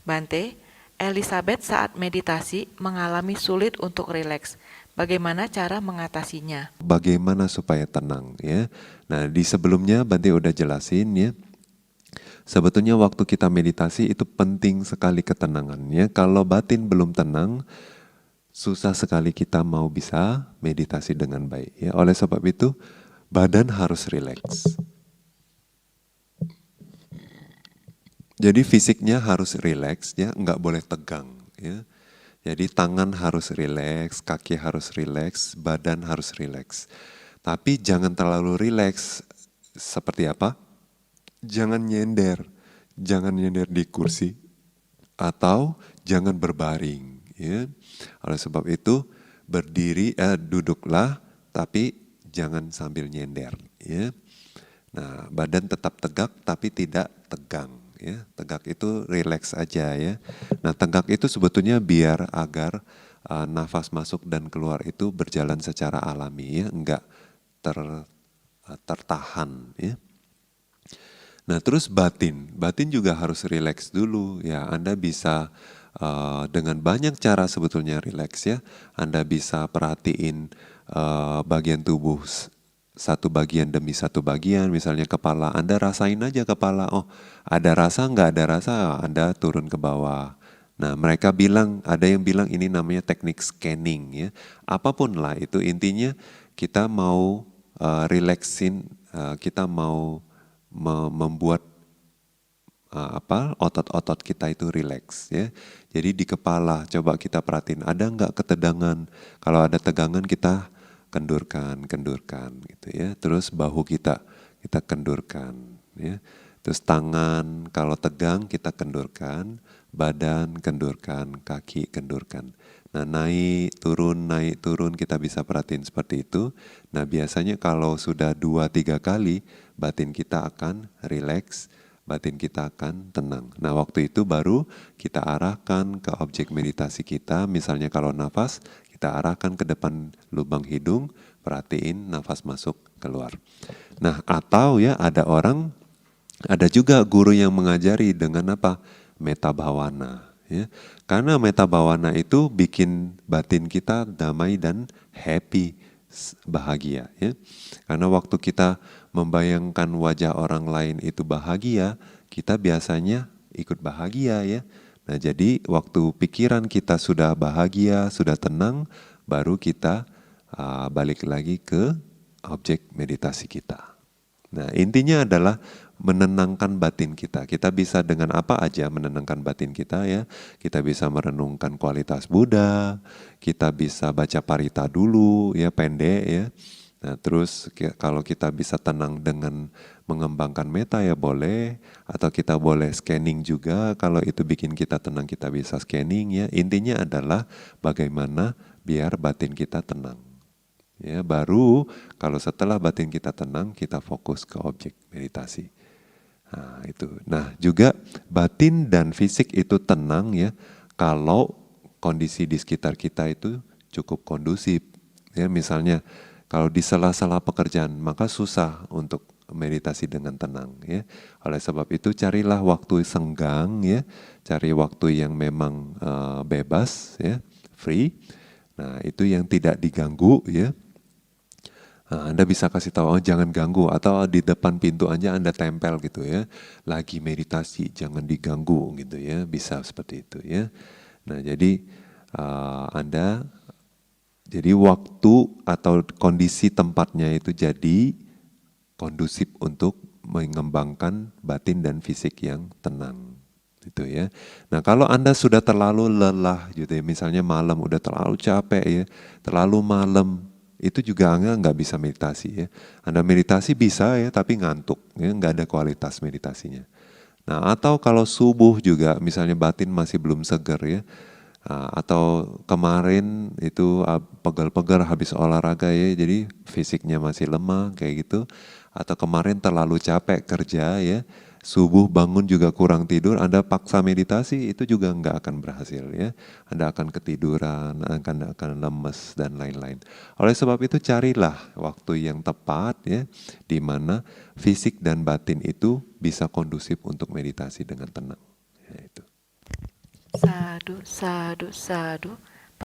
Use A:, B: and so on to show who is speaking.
A: Bante, Elizabeth saat meditasi mengalami sulit untuk rileks. Bagaimana cara mengatasinya?
B: Bagaimana supaya tenang ya. Nah di sebelumnya Bante udah jelasin ya. Sebetulnya waktu kita meditasi itu penting sekali ketenangannya. Kalau batin belum tenang, susah sekali kita mau bisa meditasi dengan baik. Ya, oleh sebab itu badan harus rileks. Jadi fisiknya harus rileks, ya, nggak boleh tegang. Ya. Jadi tangan harus rileks, kaki harus rileks, badan harus rileks. Tapi jangan terlalu rileks. Seperti apa? Jangan nyender, jangan nyender di kursi, atau jangan berbaring. Ya. Oleh sebab itu duduklah, tapi jangan sambil nyender. Ya. Nah, badan tetap tegak tapi tidak tegang. Ya, tegak itu rileks aja ya. Nah, tegak itu sebetulnya biar agar nafas masuk dan keluar itu berjalan secara alami ya, enggak tertahan ya. Nah, terus batin juga harus rileks dulu ya. Anda bisa dengan banyak cara sebetulnya rileks ya. Anda bisa perhatiin bagian tubuh satu bagian demi satu bagian, misalnya kepala, Anda rasain aja kepala, oh ada rasa nggak ada rasa, Anda turun ke bawah. Nah mereka bilang, ada yang bilang ini namanya teknik scanning ya. Apapun lah itu intinya kita mau relaxin, kita mau membuat otot-otot kita itu rileks ya. Jadi di kepala coba kita perhatiin ada nggak ketegangan. Kalau ada tegangan kita kendurkan gitu ya. Terus bahu kita kendurkan ya. Terus tangan kalau tegang kita kendurkan, badan kendurkan, kaki kendurkan. Nah naik turun kita bisa perhatiin seperti itu. Nah biasanya kalau sudah 2-3 kali batin kita akan rileks, batin kita akan tenang. Nah waktu itu baru kita arahkan ke objek meditasi kita, misalnya kalau nafas, kita arahkan ke depan lubang hidung, perhatiin nafas masuk keluar. Nah atau ya ada juga guru yang mengajari dengan apa? Metta bhavana. Ya. Karena metta bhavana itu bikin batin kita damai dan happy, bahagia. Ya. Karena waktu kita membayangkan wajah orang lain itu bahagia, kita biasanya ikut bahagia ya. Nah jadi waktu pikiran kita sudah bahagia, sudah tenang, baru kita balik lagi ke objek meditasi kita. Nah intinya adalah menenangkan batin kita. Kita bisa dengan apa aja menenangkan batin kita ya. Kita bisa merenungkan kualitas Buddha, kita bisa baca parita dulu ya pendek ya. Nah terus kalau kita bisa tenang dengan mengembangkan metta ya boleh. Atau kita boleh scanning juga, kalau itu bikin kita tenang kita bisa scanning ya. Intinya adalah bagaimana biar batin kita tenang. Ya, baru kalau setelah batin kita tenang, kita fokus ke objek meditasi. Nah, itu. Nah, juga batin dan fisik itu tenang ya kalau kondisi di sekitar kita itu cukup kondusif. Ya, misalnya kalau di sela-sela pekerjaan maka susah untuk meditasi dengan tenang ya. Oleh sebab itu carilah waktu senggang ya, cari waktu yang memang bebas ya, free. Nah, itu yang tidak diganggu ya. Nah, Anda bisa kasih tahu, oh jangan ganggu, atau di depan pintu aja Anda tempel gitu ya. Lagi meditasi, jangan diganggu gitu ya, bisa seperti itu ya. Nah jadi jadi waktu atau kondisi tempatnya itu jadi kondusif untuk mengembangkan batin dan fisik yang tenang. Gitu ya. Nah kalau Anda sudah terlalu lelah gitu ya, misalnya malam udah terlalu capek ya, terlalu malam, itu juga Anda nggak bisa meditasi ya. Anda meditasi bisa ya, tapi ngantuk ya, nggak ada kualitas meditasinya. Nah atau kalau subuh juga, misalnya batin masih belum segar ya, atau kemarin itu pegal-pegal habis olahraga ya, jadi fisiknya masih lemah kayak gitu, atau kemarin terlalu capek kerja ya, subuh bangun juga kurang tidur, Anda paksa meditasi itu juga nggak akan berhasil ya. Anda akan ketiduran, akan lemes dan lain-lain. Oleh sebab itu carilah waktu yang tepat ya, di mana fisik dan batin itu bisa kondusif untuk meditasi dengan tenang. Ya, itu.
A: Sadu, sadu, sadu.